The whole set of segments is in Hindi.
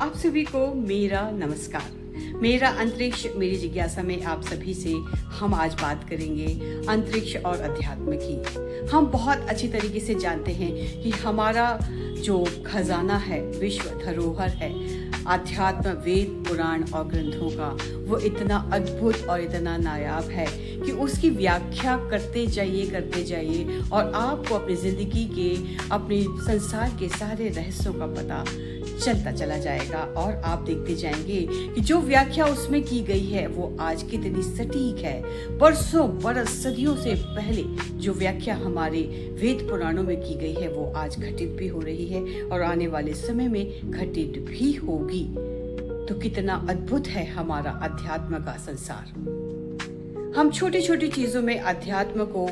आप सभी को मेरा नमस्कार। मेरा अंतरिक्ष मेरी जिज्ञासा में आप सभी से हम आज बात करेंगे अंतरिक्ष और अध्यात्म की। हम बहुत अच्छी तरीके से जानते हैं कि हमारा जो खजाना है, विश्व धरोहर है, आध्यात्म, वेद, पुराण और ग्रंथों का, वो इतना अद्भुत और इतना नायाब है कि उसकी व्याख्या करते जाइए और आपको अपनी ज़िंदगी के, अपने संसार के सारे रहस्यों का पता चलता चला जाएगा और आप देखते जाएंगे कि जो व्याख्या उसमें की गई है वो आज कितनी सटीक है। बरसों बरस सदियों से पहले जो व्याख्या हमारे वेद पुराणों में की गई है वो आज घटित भी हो रही है और आने वाले समय में घटित भी होगी। तो कितना अद्भुत है हमारा अध्यात्म का संसार। हम छोटी छोटी चीजों में अध्यात्म को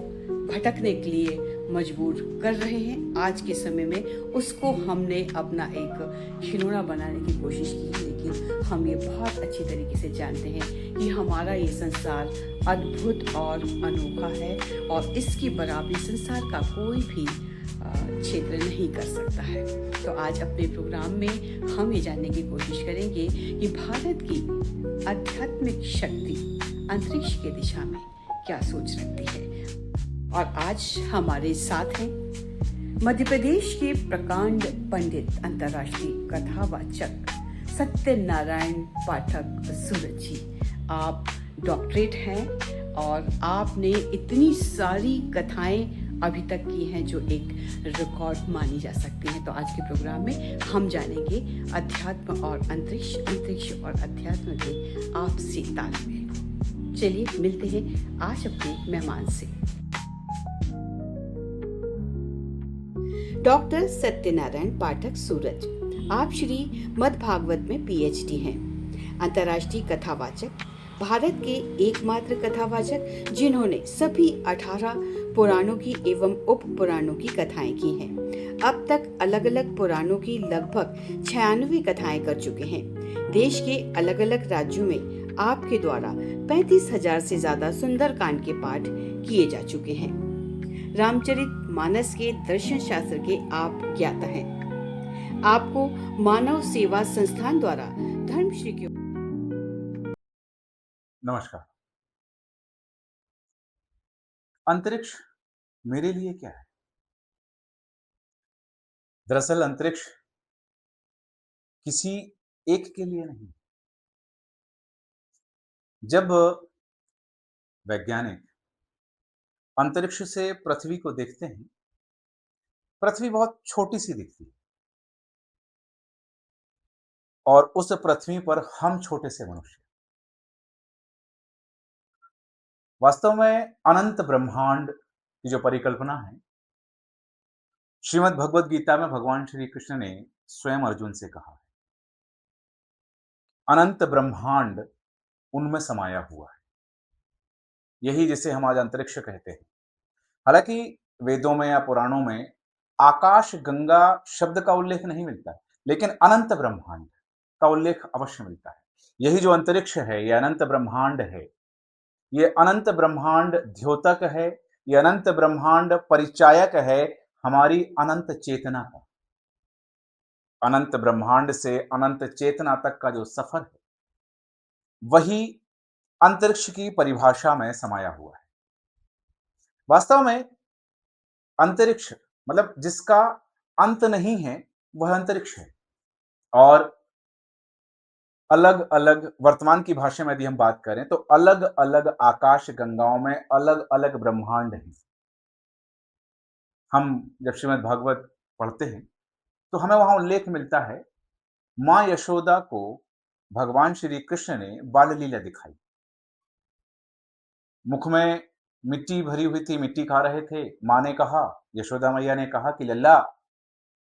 भटकने के लिए मजबूर कर रहे हैं। आज के समय में उसको हमने अपना एक खिलौना बनाने की कोशिश की है, लेकिन हम ये बहुत अच्छी तरीके से जानते हैं कि हमारा ये संसार अद्भुत और अनोखा है और इसकी बराबरी संसार का कोई भी क्षेत्र नहीं कर सकता है। तो आज अपने प्रोग्राम में हम ये जानने की कोशिश करेंगे कि भारत की आध्यात्मिक शक्ति अंतरिक्ष की दिशा में क्या सोच रखती है। और आज हमारे साथ हैं मध्य प्रदेश के प्रकांड पंडित, अंतर्राष्ट्रीय कथावाचक सत्यनारायण पाठक सूरज जी। आप डॉक्टरेट हैं और आपने इतनी सारी कथाएं अभी तक की हैं जो एक रिकॉर्ड मानी जा सकती हैं। तो आज के प्रोग्राम में हम जानेंगे अध्यात्म और अंतरिक्ष और अध्यात्म के आपसी तालमेल। चलिए मिलते हैं आज अपने मेहमान से। डॉक्टर सत्यनारायण पाठक सूरज, आप श्री मद् भागवत में पीएचडी हैं, अंतर्राष्ट्रीय कथावाचक, भारत के एकमात्र कथावाचक जिन्होंने सभी 18 पुराणों की एवं उप पुराणों की कथाएं की हैं। अब तक अलग अलग पुराणों की लगभग 96 कथाएं कर चुके हैं। देश के अलग अलग राज्यों में आपके द्वारा 35,000 से ज्यादा सुंदरकांड के पाठ किए जा चुके हैं। रामचरित मानस के दर्शन शास्त्र के आप ज्ञाता हैं। आपको मानव सेवा संस्थान द्वारा धर्मश्री की। नमस्कार। अंतरिक्ष मेरे लिए क्या है? दरअसल अंतरिक्ष किसी एक के लिए नहीं। जब वैज्ञानिक अंतरिक्ष से पृथ्वी को देखते हैं, पृथ्वी बहुत छोटी सी दिखती है और उस पृथ्वी पर हम छोटे से मनुष्य। वास्तव में अनंत ब्रह्मांड की जो परिकल्पना है, श्रीमद् भगवद गीता में भगवान श्री कृष्ण ने स्वयं अर्जुन से कहा है, अनंत ब्रह्मांड उनमें समाया हुआ है। यही जिसे हम आज अंतरिक्ष कहते हैं। हालांकि वेदों में या पुराणों में आकाश गंगा शब्द का उल्लेख नहीं मिलता है, लेकिन अनंत ब्रह्मांड का उल्लेख अवश्य मिलता है। यही जो अंतरिक्ष है, ये अनंत ब्रह्मांड है, ये अनंत ब्रह्मांड द्योतक है, ये अनंत ब्रह्मांड परिचायक है हमारी अनंत चेतना का। अनंत ब्रह्मांड से अनंत चेतना तक का जो सफर है, वही अंतरिक्ष की परिभाषा में समाया हुआ है। वास्तव में अंतरिक्ष मतलब जिसका अंत नहीं है, वह अंतरिक्ष है। और अलग अलग वर्तमान की भाषा में यदि हम बात करें तो अलग अलग आकाश गंगाओं में अलग अलग ब्रह्मांड हैं। हम जब श्रीमद् भागवत पढ़ते हैं तो हमें वहां उल्लेख मिलता है, मां यशोदा को भगवान श्री कृष्ण ने बाल लीला दिखाई। मुख में मिट्टी भरी हुई थी, मिट्टी खा रहे थे। मां ने कहा, यशोदा मैया ने कहा कि लल्ला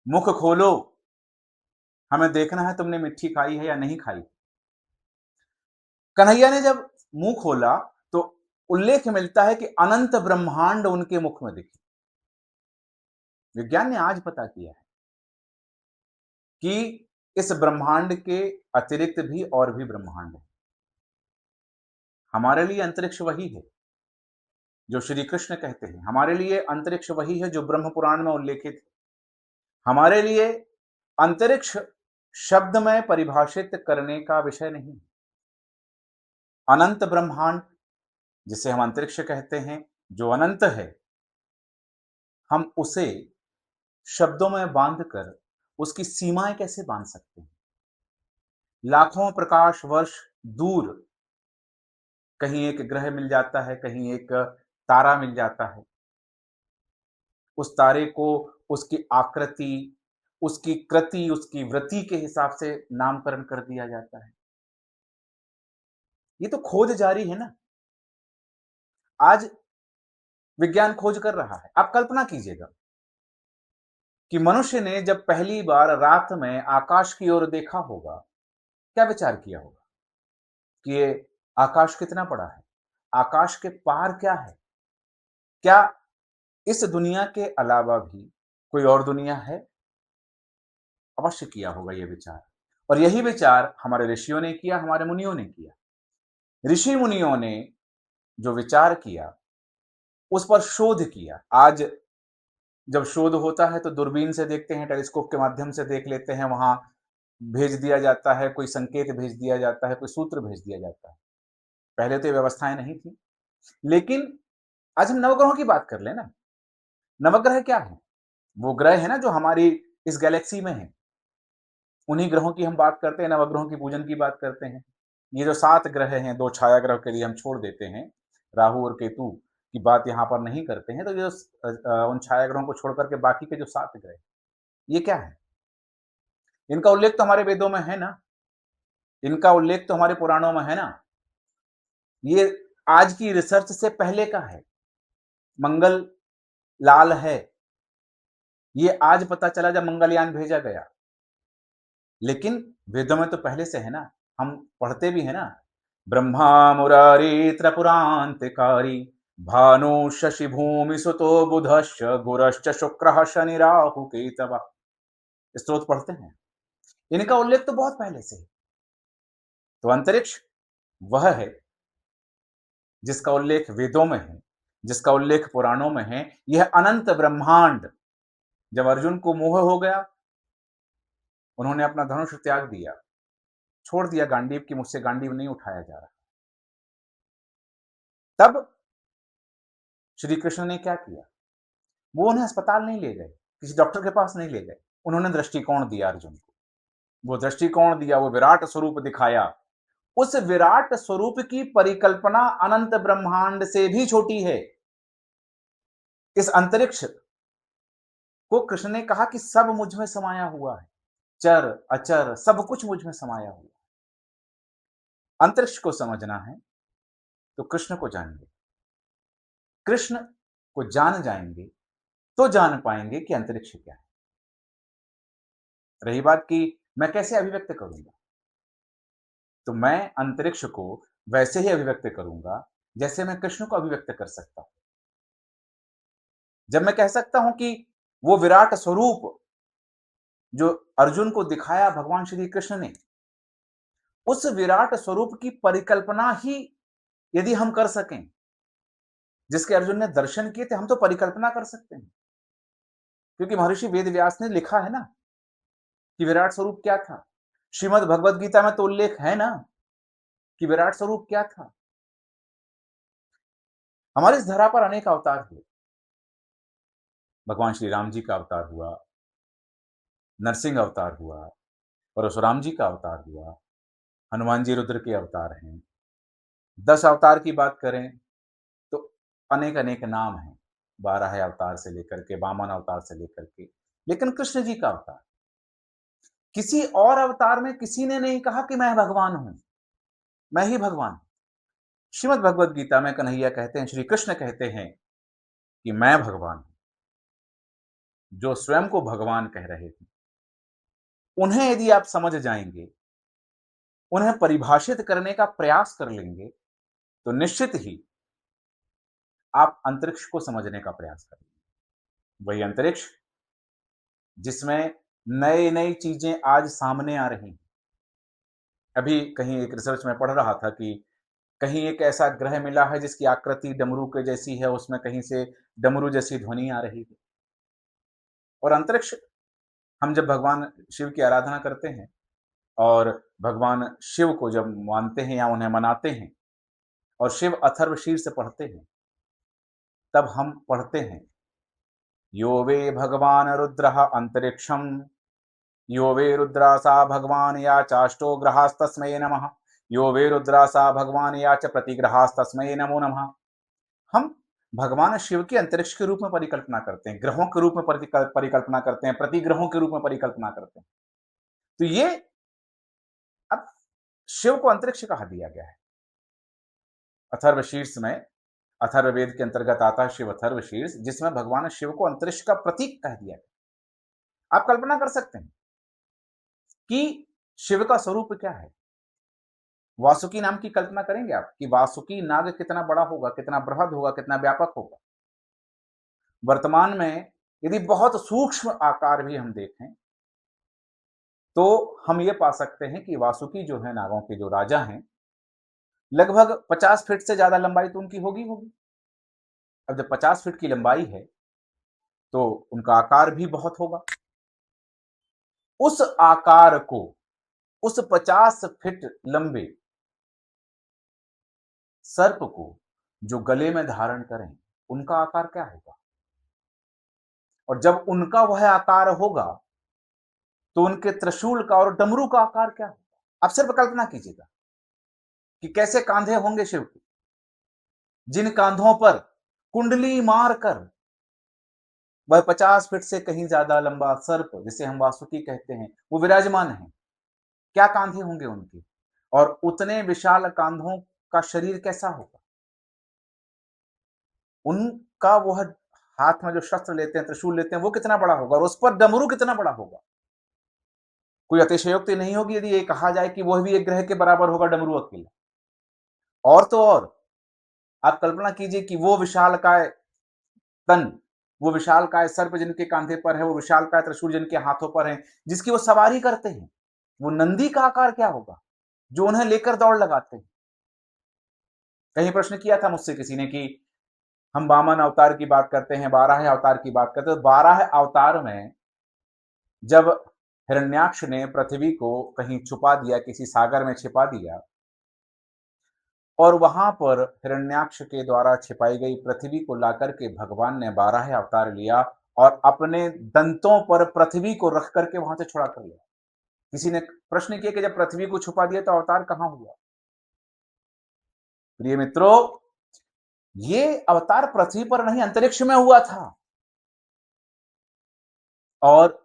मुख खोलो, हमें देखना है तुमने मिट्टी खाई है या नहीं खाई। कन्हैया ने जब मुंह खोला तो उल्लेख मिलता है कि अनंत ब्रह्मांड उनके मुख में दिखे। विज्ञान ने आज पता किया है कि इस ब्रह्मांड के अतिरिक्त भी और भी ब्रह्मांड है। हमारे लिए अंतरिक्ष वही है जो श्री कृष्ण कहते हैं, हमारे लिए अंतरिक्ष वही है जो ब्रह्म पुराण में उल्लेखित है। हमारे लिए अंतरिक्ष शब्द में परिभाषित करने का विषय नहीं। अनंत ब्रह्मांड जिसे हम अंतरिक्ष कहते हैं, जो अनंत है, हम उसे शब्दों में बांधकर उसकी सीमाएं कैसे बांध सकते हैं? लाखों प्रकाश वर्ष दूर कहीं एक ग्रह मिल जाता है, कहीं एक तारा मिल जाता है। उस तारे को उसकी आकृति, उसकी कृति, उसकी वृत्ति के हिसाब से नामकरण कर दिया जाता है। ये तो खोज जारी है ना। आज विज्ञान खोज कर रहा है। आप कल्पना कीजिएगा कि मनुष्य ने जब पहली बार रात में आकाश की ओर देखा होगा, क्या विचार किया होगा कि ये आकाश कितना बड़ा है, आकाश के पार क्या है, क्या इस दुनिया के अलावा भी कोई और दुनिया है? अवश्य किया होगा ये विचार। और यही विचार हमारे ऋषियों ने किया, हमारे मुनियों ने किया। ऋषि मुनियों ने जो विचार किया, उस पर शोध किया। आज जब शोध होता है तो दूरबीन से देखते हैं, टेलीस्कोप के माध्यम से देख लेते हैं, वहां भेज दिया जाता है, कोई संकेत भेज दिया जाता है, कोई सूत्र भेज दिया जाता है। पहले तो ये व्यवस्थाएं नहीं थी। लेकिन आज हम नवग्रहों की बात कर लें ना। नवग्रह क्या है? वो ग्रह है ना जो हमारी इस गैलेक्सी में है। उन्हीं ग्रहों की हम बात करते हैं, नवग्रहों की पूजन की बात करते हैं। ये जो 7 ग्रह हैं, 2 छाया ग्रह के लिए हम छोड़ देते हैं, राहु और केतु की बात यहाँ पर नहीं करते हैं। तो ये उन छाया ग्रहों को छोड़ करके बाकी के जो 7 ग्रह, ये क्या है? इनका उल्लेख तो हमारे वेदों में है ना, इनका उल्लेख तो हमारे पुराणों में है ना। ये आज की रिसर्च से पहले का है। मंगल लाल है, ये आज पता चला जब मंगलयान भेजा गया। लेकिन वेदों में तो पहले से है ना, हम पढ़ते भी है ना। ब्रह्मा मुरारी त्रिपुरांतकारी भानु शशि भूमि सुतो बुधश्च गुरश्च शुक्रः शनि राहु केतवः। स्तोत्र पढ़ते हैं, इनका उल्लेख तो बहुत पहले से है। तो अंतरिक्ष वह है जिसका उल्लेख वेदों में है, जिसका उल्लेख पुराणों में है। यह अनंत ब्रह्मांड, जब अर्जुन को मोह हो गया, उन्होंने अपना धनुष त्याग दिया, छोड़ दिया गांडीव की, मुझसे गांडीव नहीं उठाया जा रहा। तब श्री कृष्ण ने क्या किया? वो उन्हें अस्पताल नहीं ले गए, किसी डॉक्टर के पास नहीं ले गए, उन्होंने दृष्टिकोण दिया अर्जुन को। वो दृष्टिकोण दिया, वो विराट स्वरूप दिखाया। उस विराट स्वरूप की परिकल्पना अनंत ब्रह्मांड से भी छोटी है। इस अंतरिक्ष को कृष्ण ने कहा कि सब मुझ में समाया हुआ है, चर अचर सब कुछ मुझ में समाया हुआ है। अंतरिक्ष को समझना है तो कृष्ण को जानिए। कृष्ण को जान जाएंगे तो जान पाएंगे कि अंतरिक्ष क्या है। रही बात कि मैं कैसे अभिव्यक्त करूंगा, तो मैं अंतरिक्ष को वैसे ही अभिव्यक्त करूंगा जैसे मैं कृष्ण को अभिव्यक्त कर सकता हूं। जब मैं कह सकता हूं कि वो विराट स्वरूप जो अर्जुन को दिखाया भगवान श्री कृष्ण ने, उस विराट स्वरूप की परिकल्पना ही यदि हम कर सकें, जिसके अर्जुन ने दर्शन किए थे, हम तो परिकल्पना कर सकते हैं। क्योंकि महर्षि वेदव्यास ने लिखा है ना कि विराट स्वरूप क्या था। श्रीमद् भगवद गीता में तो उल्लेख है ना कि विराट स्वरूप क्या था। हमारे इस धरा पर अनेक अवतार हुए। भगवान श्री राम जी का अवतार हुआ, नरसिंह अवतार हुआ, परशुराम जी का अवतार हुआ, हनुमान जी रुद्र के अवतार हैं। 10 अवतार की बात करें तो अनेक अनेक नाम हैं, 12 अवतार से लेकर के, वामन अवतार से लेकर के। लेकिन कृष्ण जी का अवतार, किसी और अवतार में किसी ने नहीं कहा कि मैं भगवान हूं, मैं ही भगवान हूं। श्रीमद् भगवद गीता में कन्हैया कहते हैं, श्री कृष्ण कहते हैं कि मैं भगवान हूं। जो स्वयं को भगवान कह रहे थे, उन्हें यदि आप समझ जाएंगे, उन्हें परिभाषित करने का प्रयास कर लेंगे, तो निश्चित ही आप अंतरिक्ष को समझने का प्रयास करेंगे। वही अंतरिक्ष जिसमें नई नई चीजें आज सामने आ रही हैं। अभी कहीं एक रिसर्च में पढ़ रहा था कि कहीं एक ऐसा ग्रह मिला है जिसकी आकृति डमरू के जैसी है, उसमें कहीं से डमरू जैसी ध्वनि आ रही है। और अंतरिक्ष, हम जब भगवान शिव की आराधना करते हैं और भगवान शिव को जब मानते हैं या उन्हें मनाते हैं और शिव अथर्वशीर्ष पढ़ते हैं, तब हम पढ़ते हैं, यो वे भगवान रुद्रः अंतरिक्षम, यो वे रुद्रासा भगवान या चाष्टो ग्रहास्तस्मै नमः, यो वे रुद्रासा भगवान या च प्रतिग्रहास्तस्मै नमो नमः। हम भगवान शिव के अंतरिक्ष के रूप में परिकल्पना करते हैं, ग्रहों के रूप में परिकल्पना करते हैं, प्रतिग्रहों के रूप में परिकल्पना करते हैं। तो ये अब शिव को अंतरिक्ष कहा दिया गया है। अथर्वशीर्ष में, अथर्ववेद के अंतर्गत आता है शिव अथर्वशीर्ष, जिसमें भगवान शिव को अंतरिक्ष का प्रतीक कह दिया गया। आप कल्पना कर सकते हैं कि शिव का स्वरूप क्या है। वासुकी नाम की कल्पना करेंगे आप कि वासुकी नाग कितना बड़ा होगा, कितना बृहद होगा, कितना व्यापक होगा। वर्तमान में यदि बहुत सूक्ष्म आकार भी हम देखें तो हम ये पा सकते हैं कि वासुकी जो है, नागों के जो राजा हैं, लगभग 50 फीट से ज्यादा लंबाई तो उनकी होगी। अब जब 50 फीट की लंबाई है तो उनका आकार भी बहुत होगा। उस आकार को, उस 50 फीट लंबे सर्प को जो गले में धारण करें, उनका आकार क्या होगा? और जब उनका वह आकार होगा तो उनके त्रिशूल का और डमरू का आकार क्या होगा? आप सिर्फ कल्पना कीजिएगा कि कैसे कांधे होंगे शिव के, जिन कांधों पर कुंडली मारकर वह 50 फीट से कहीं ज्यादा लंबा सर्प, जिसे हम वासुकी कहते हैं, वो विराजमान है। क्या कांधे होंगे उनके, और उतने विशाल कांधों का शरीर कैसा होगा? उनका वह हाथ में जो शस्त्र लेते हैं, त्रिशूल लेते हैं, वो कितना बड़ा होगा, और उस पर डमरू कितना बड़ा होगा। कोई अतिशयोक्ति नहीं होगी यदि ये कहा जाए कि वह भी एक ग्रह के बराबर होगा डमरू अकेला। और तो और आप कल्पना कीजिए कि वो विशालकाय तन, वो विशालकाय सर्प जिनके कांधे पर है, वो विशालकाय त्रिशूल जिनके हाथों पर है, जिसकी वो सवारी करते हैं, वो नंदी का आकार क्या होगा जो उन्हें लेकर दौड़ लगाते हैं। कहीं प्रश्न किया था मुझसे किसी ने कि हम वामन अवतार की बात करते हैं, 12 अवतार की बात करते हैं, तो 12 अवतार में जब हिरण्याक्ष ने पृथ्वी को कहीं छुपा दिया, किसी सागर में छिपा दिया, और वहां पर हिरण्याक्ष के द्वारा छिपाई गई पृथ्वी को लाकर के भगवान ने 12 अवतार लिया और अपने दंतों पर पृथ्वी को रख करके वहां से छुड़ा कर लिया। किसी ने प्रश्न किया कि जब पृथ्वी को छुपा दिया तो अवतार कहां हुआ? प्रिय मित्रों, ये अवतार पृथ्वी पर नहीं, अंतरिक्ष में हुआ था। और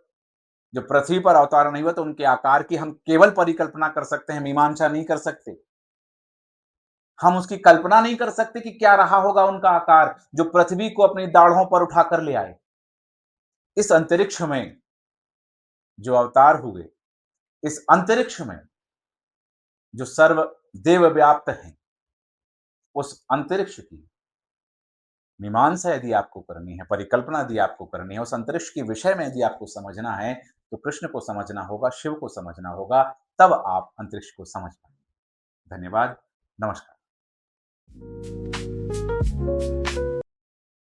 जो पृथ्वी पर अवतार नहीं हुआ तो उनके आकार की हम केवल परिकल्पना कर सकते हैं, मीमांसा नहीं कर सकते। हम उसकी कल्पना नहीं कर सकते कि क्या रहा होगा उनका आकार, जो पृथ्वी को अपनी दाढ़ों पर उठाकर ले आए। इस अंतरिक्ष में जो अवतार हुए, इस अंतरिक्ष में जो सर्व देव व्याप्त हैं, उस अंतरिक्ष की मीमांसा यदि आपको करनी है, परिकल्पना यदि आपको करनी है, उस अंतरिक्ष के विषय में यदि आपको समझना है, तो कृष्ण को समझना होगा, शिव को समझना होगा, तब आप अंतरिक्ष को समझ पाएंगे। धन्यवाद, नमस्कार।